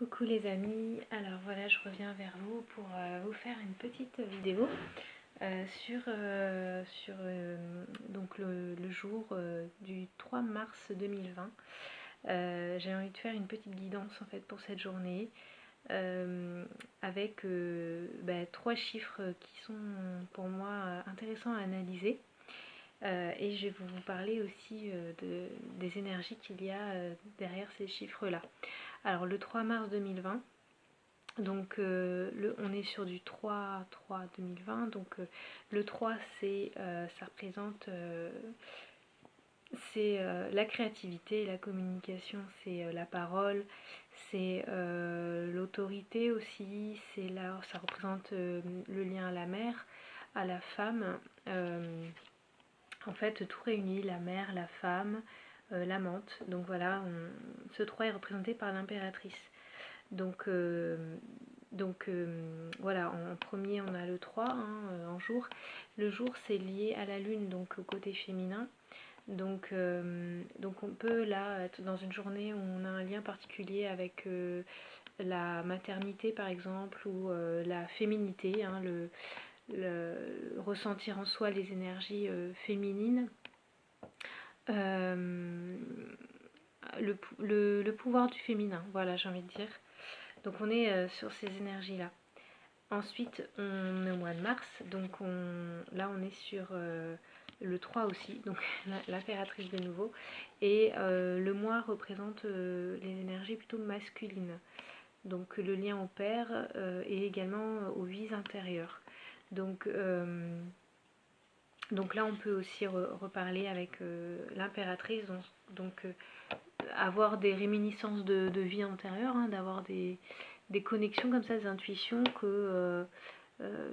Coucou les amis, alors voilà je reviens vers vous pour vous faire une petite vidéo sur donc le jour du 3 mars 2020. J'ai envie de faire une petite guidance en fait pour cette journée avec trois chiffres qui sont pour moi intéressants à analyser. Et je vais vous parler aussi des énergies qu'il y a derrière ces chiffres-là. Alors le 3 mars 2020, donc on est sur du 3-3-2020, donc le 3 ça représente la créativité, la communication, c'est la parole, c'est l'autorité aussi, ça représente le lien à la mère, à la femme, en fait tout réuni, la mère, la femme, l'amante, donc voilà, ce 3 est représenté par l'impératrice. Donc voilà, en premier on a le 3 en jour. Le jour c'est lié à la lune, donc au côté féminin. Donc on peut là être dans une journée où on a un lien particulier avec la maternité par exemple, ou la féminité, ressentir en soi les énergies féminines. Le pouvoir du féminin, voilà, j'ai envie de dire. Donc on est sur ces énergies-là. Ensuite, on est au mois de mars, donc là on est sur le 3 aussi, donc l'impératrice de nouveau. Et le mois représente les énergies plutôt masculines. Donc le lien au père et également aux vies intérieures. Donc là on peut aussi reparler avec l'impératrice, donc avoir des réminiscences de vie antérieure, d'avoir des connexions comme ça, des intuitions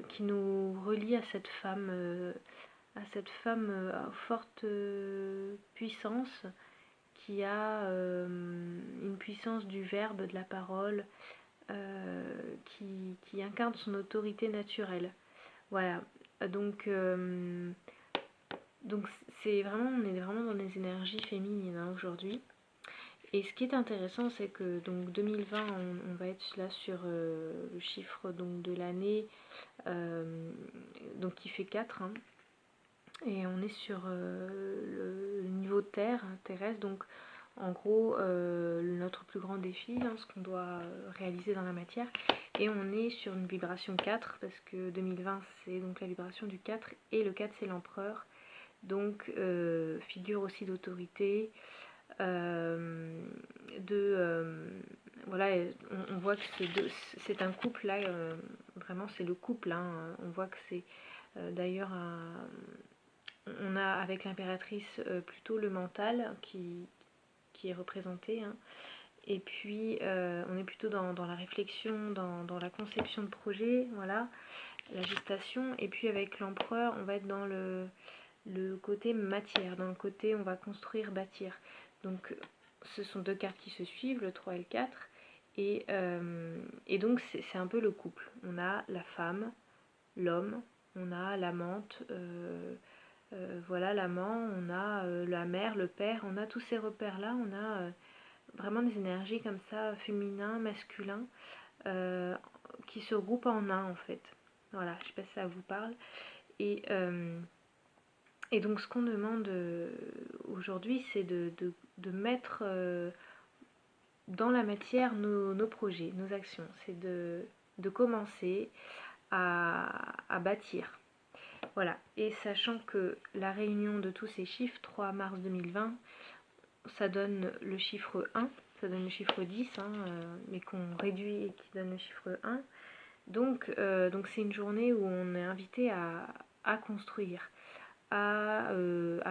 qui nous relient à cette femme à forte puissance, qui a une puissance du verbe, de la parole, qui incarne son autorité naturelle. Voilà, donc c'est vraiment, on est vraiment dans les énergies féminines aujourd'hui. Et ce qui est intéressant, c'est que donc 2020, on va être là sur le chiffre donc, de l'année, donc qui fait 4, et on est sur le niveau terre, terrestre, donc en gros notre plus grand défi, ce qu'on doit réaliser dans la matière, et on est sur une vibration 4, parce que 2020 c'est donc la vibration du 4, et le 4 c'est l'empereur, donc figure aussi d'autorité, voilà, on voit que c'est un couple là, vraiment c'est le couple, on voit que c'est d'ailleurs on a avec l'impératrice plutôt le mental qui est représenté, et puis on est plutôt dans la réflexion, dans la conception de projet, voilà, la gestation, et puis avec l'empereur on va être dans le côté matière, dans le côté on va construire, bâtir. Donc ce sont deux cartes qui se suivent, le 3 et le 4, et donc c'est un peu le couple. On a la femme, l'homme, on a l'amante, voilà, l'amant, on a la mère, le père, on a tous ces repères-là, on a vraiment des énergies comme ça, féminin, masculin, qui se regroupent en un en fait. Voilà, je sais pas si ça vous parle. Et donc ce qu'on demande aujourd'hui, c'est de mettre dans la matière nos projets, nos actions. C'est de commencer à bâtir. Voilà. Et sachant que la réunion de tous ces chiffres, 3 mars 2020, ça donne le chiffre 1, ça donne le chiffre 10, mais qu'on réduit et qui donne le chiffre 1. Donc c'est une journée où on est invité à construire, à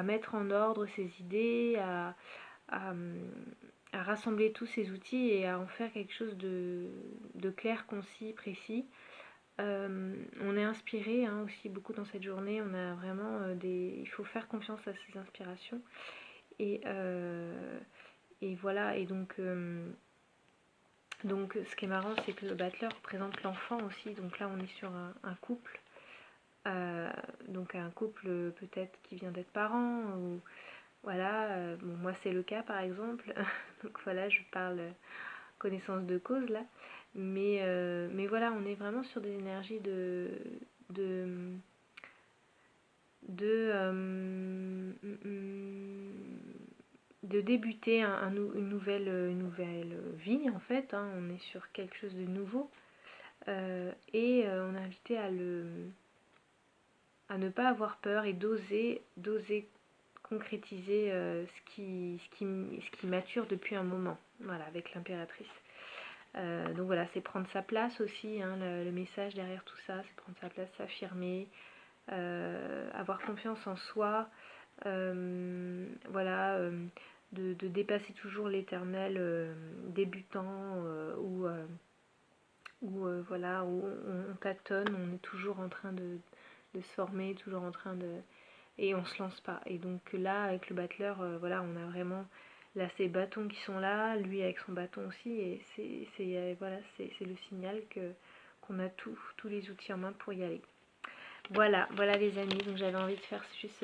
mettre en ordre ses idées, à, à rassembler tous ces outils et à en faire quelque chose de clair, concis, précis. On est inspiré aussi beaucoup dans cette journée, on a vraiment il faut faire confiance à ces inspirations, et voilà. Et donc ce qui est marrant, c'est que le battleur représente l'enfant aussi, donc là on est sur un couple, donc un couple peut-être qui vient d'être parent, ou voilà, bon, moi c'est le cas par exemple, donc voilà, je parle connaissance de cause là. Mais voilà, on est vraiment sur des énergies de, de, euh, de débuter une nouvelle vie en fait, hein. On est sur quelque chose de nouveau. On est invité à ne pas avoir peur et d'oser concrétiser ce qui mature depuis un moment, voilà, avec l'impératrice. Donc voilà, c'est prendre sa place aussi, hein, le message derrière tout ça, c'est prendre sa place, s'affirmer, avoir confiance en soi, voilà, de dépasser toujours l'éternel débutant voilà, où on tâtonne, on est toujours en train de se former, toujours en train de... Et on se lance pas. Et donc là, avec le battleur, voilà, on a vraiment là ces bâtons qui sont là, lui avec son bâton aussi, et voilà, c'est le signal qu'on a tous les outils en main pour y aller. Voilà les amis, donc j'avais envie de faire juste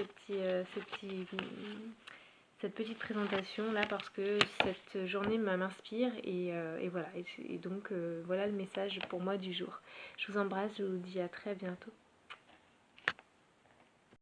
cette petite présentation là parce que cette journée m'inspire et voilà. Et donc voilà le message pour moi du jour. Je vous embrasse, je vous dis à très bientôt.